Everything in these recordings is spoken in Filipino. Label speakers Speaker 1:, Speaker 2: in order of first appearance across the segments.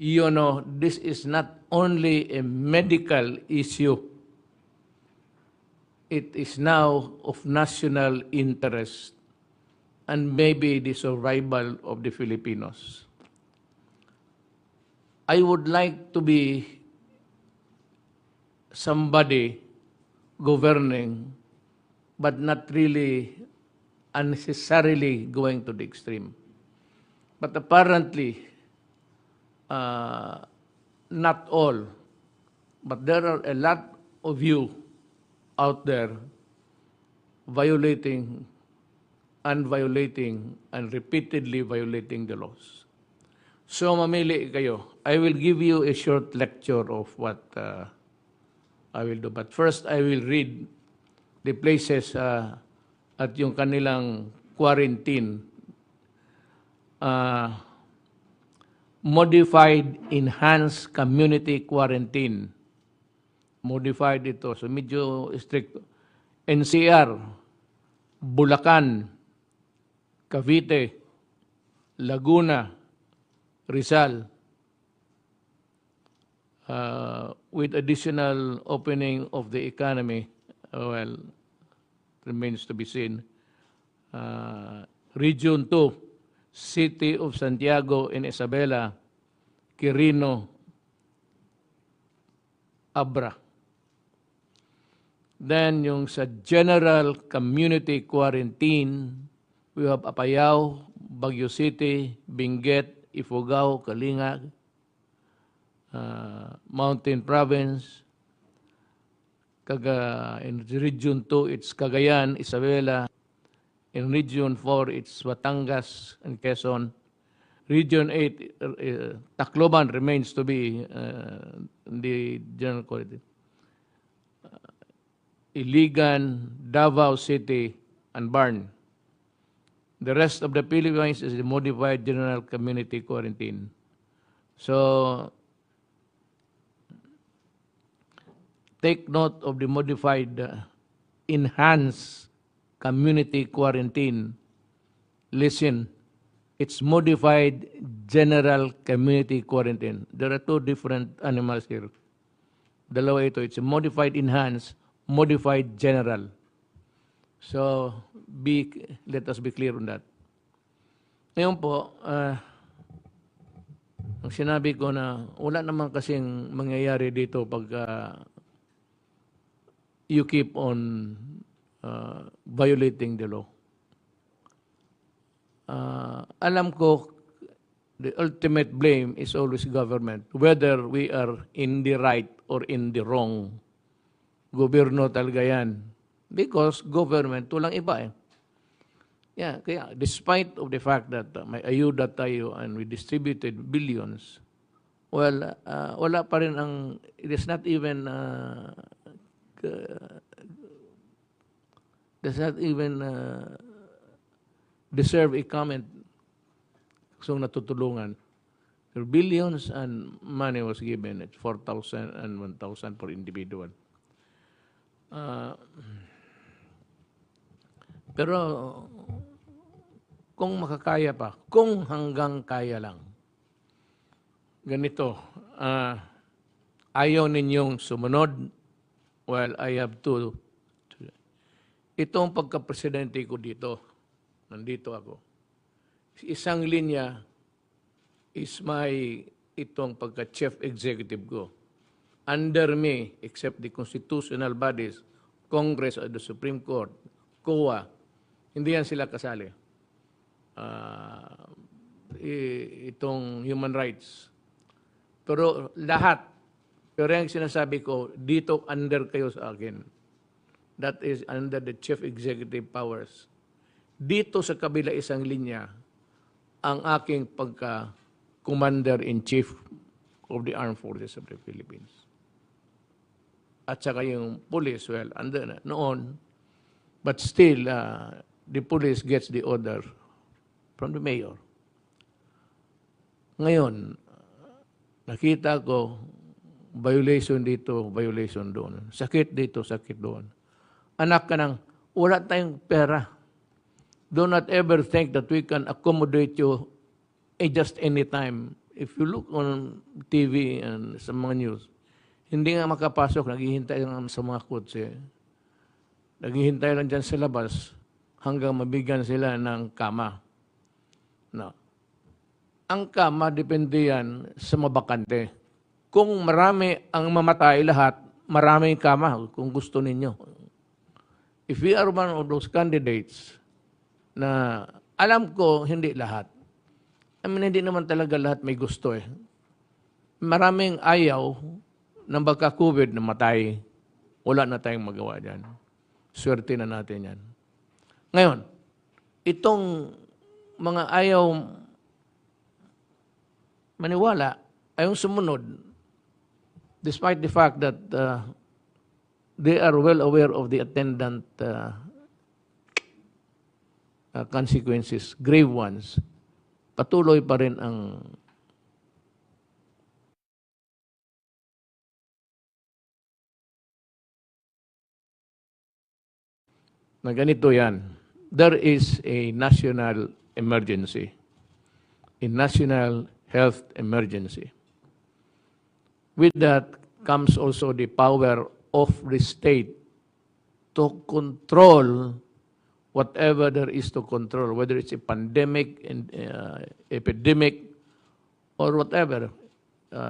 Speaker 1: You know, this is not only a medical issue. It is now of national interest and maybe the survival of the Filipinos. I would like to be somebody governing, but not really unnecessarily going to the extreme. But apparently, not all, but there are a lot of you out there violating and repeatedly violating the laws. So mamili kayo. I will give you a short lecture of what I will do. But first, I will read the places at yung kanilang quarantine. Modified Enhanced Community Quarantine. Modified ito. So medyo strict. NCR, Bulacan, Cavite, Laguna, Rizal, with additional opening of the economy, well, remains to be seen. Region 2, City of Santiago and Isabela, Quirino, Abra. Then yung sa General Community Quarantine, we have Apayao, Baguio City, Benguet, Ifugao, Kalingag, Mountain Province, in Region 2, it's Cagayan, Isabela. In Region 4, it's Batangas and Quezon. Region 8, Tacloban remains to be the general quarantine. Iligan, Davao City, and Barn. The rest of the Philippines is the modified general community quarantine. So, take note of the modified enhanced community quarantine. Listen, it's modified general community quarantine. There are two different animals here. Dalawa ito. It's a modified enhanced, modified general. So, let us be clear on that. Ngayon po, ang sinabi ko na wala naman kasing mangyayari dito pag you keep on violating the law. Alam ko, the ultimate blame is always government, whether we are in the right or in the wrong. Gobyerno talaga yan. Because government, walang iba eh. Yeah, kaya despite of the fact that may ayuda tayo and we distributed billions, well, wala pa rin ang, it is not even, does not even deserve a comment. So natutulungan. There are billions and money was given at 4,000 and 1,000 per individual. Pero kung makakaya pa, kung hanggang kaya lang, ganito, ayaw ninyong sumunod, well, I have to. Itong pagka-presidente ko dito, nandito ako, isang linya is itong pagka-chief executive ko. Under me, except the constitutional bodies, Congress or the Supreme Court, COA, hindi yan sila kasali. Itong human rights. Pero lahat, pero yung sinasabi ko, dito under kayo sa akin. That is under the chief executive powers. Dito sa kabila isang linya, ang aking pagka-commander-in-chief of the Armed Forces of the Philippines. At saka yung police, well, under na, noon, but still, the police gets the order from the mayor. Ngayon, nakita ko, violation dito, violation doon. Sakit dito, sakit doon. Anak ka nang, wala tayong pera. Do not ever think that we can accommodate you just any time if you look on TV and sa mga news, hindi nga makapasok, naghihintay lang sa mga kotse. Naghihintay lang dyan sa labas hanggang mabigyan sila ng kama. No. Ang kama, depende yan sa mabakante. Kung marami ang mamatay lahat, maraming kama kung gusto ninyo. If we are one of those candidates na alam ko hindi lahat. I mean, hindi naman talaga lahat may gusto eh. Maraming ayaw ng baka-COVID na matay. Wala na tayong magawa dyan. Swerte na natin yan. Ngayon, itong mga ayaw maniwala, ayaw sumunod, despite the fact that they are well aware of the attendant consequences, grave ones, patuloy pa rin ang na ganito yan. There is a national emergency, a national health emergency. With that comes also the power of the state to control whatever there is to control, whether it's a pandemic, epidemic, or whatever,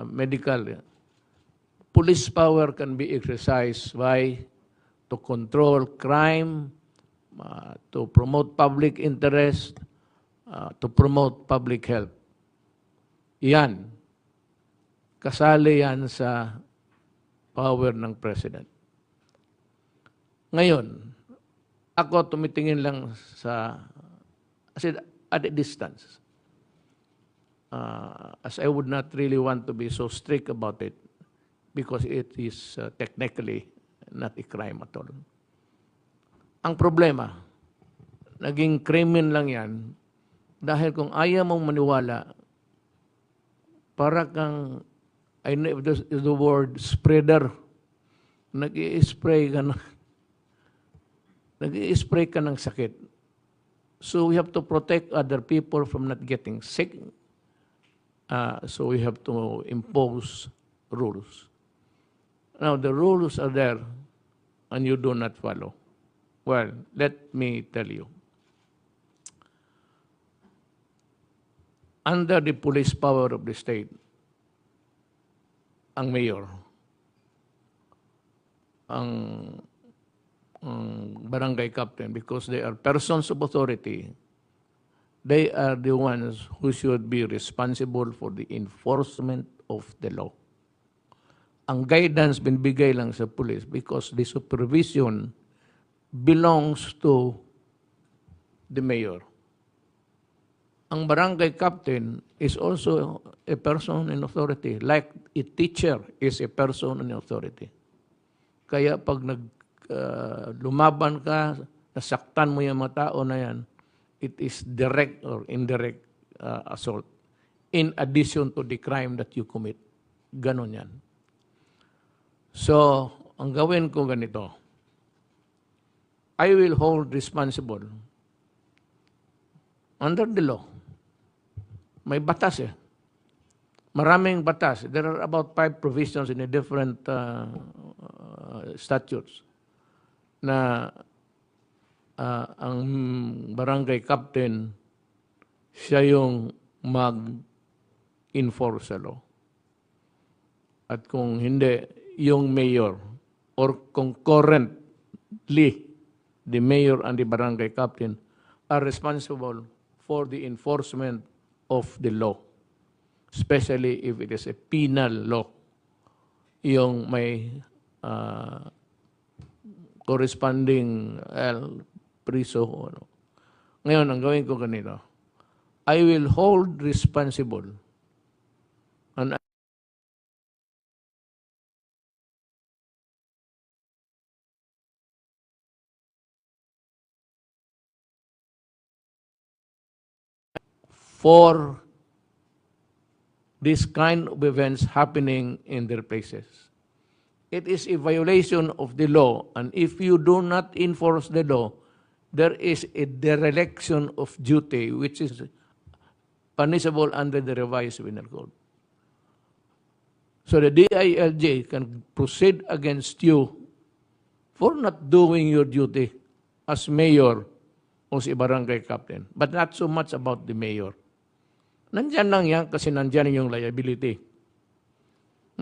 Speaker 1: medical. Police power can be exercised by to control crime, to promote public interest, to promote public health. Yan. Kasali yan sa power ng President. Ngayon, ako tumitingin lang sa, at a distance. As I would not really want to be so strict about it because it is technically not a crime at all. Ang problema, naging krimen lang yan dahil kung ayaw mong maniwala, para kang, I know if the word spreader, nag-i-spray ka ng sakit. So we have to protect other people from not getting sick. So we have to impose rules. Now, the rules are there and you do not follow. Well, let me tell you. Under the police power of the state, ang mayor, ang barangay captain, because they are persons of authority, they are the ones who should be responsible for the enforcement of the law. Ang guidance binibigay lang sa police because the supervision belongs to the mayor. Ang barangay captain is also a person in authority, like a teacher is a person in authority. Kaya pag lumaban ka, nasaktan mo yung mga tao na yan, it is direct or indirect assault in addition to the crime that you commit. Ganon yan. So, ang gawin ko ganito, I will hold responsible under the law. May batas eh. Maraming batas. There are about 5 provisions in the different statutes na ang barangay captain, siya yung mag-enforce sa law. At kung hindi, yung mayor or concurrently, the mayor and the barangay captain are responsible for the enforcement of the law, especially if it is a penal law, yung may corresponding priso. Ngayon, ang gawin ko ganito, I will hold responsible and for this kind of events happening in their places. It is a violation of the law, and if you do not enforce the law, there is a dereliction of duty, which is punishable under the revised penal code. So the DILG can proceed against you for not doing your duty as mayor o si barangay captain. But not so much about the mayor. Nandyan lang yan kasi nandyan yung liability.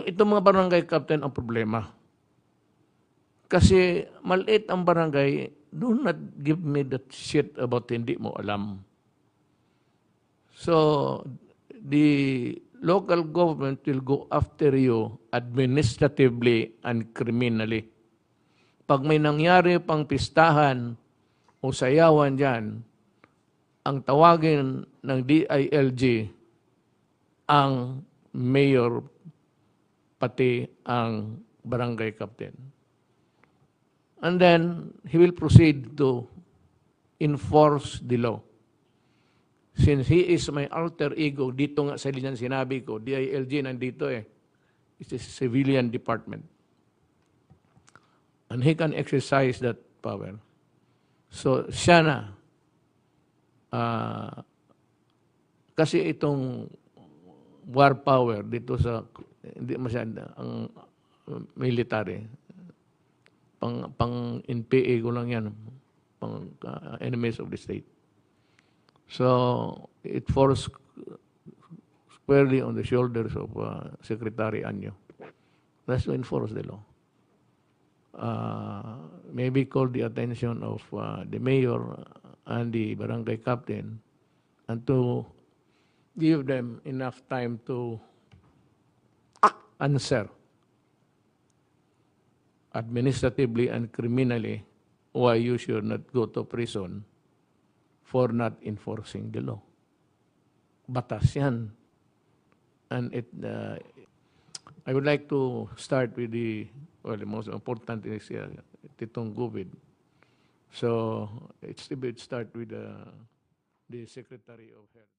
Speaker 1: Itong mga barangay captain ang problema. Kasi maliit ang barangay, do not give me that shit about hindi mo alam. So, the local government will go after you administratively and criminally. Pag may nangyari pang pistahan o sayawan dyan, ang tawagin ng DILG ang mayor pati ang barangay captain. And then, he will proceed to enforce the law. Since he is my alter ego, dito nga sa linya sinabi ko, DILG nandito eh. It's a civilian department. And he can exercise that power. So, siya na. Kasi itong war power dito sa, hindi masyado, ang military, pang NPA ko lang yan, pang enemies of the state. So, it falls squarely on the shoulders of Secretary Anyo. That's to enforce the law. Maybe call the attention of the mayor and the barangay captain and to give them enough time to answer administratively and criminally why you should not go to prison for not enforcing the law. Batas yan. And I would like to start with the most important is itong COVID. So, it start with the Secretary of Health.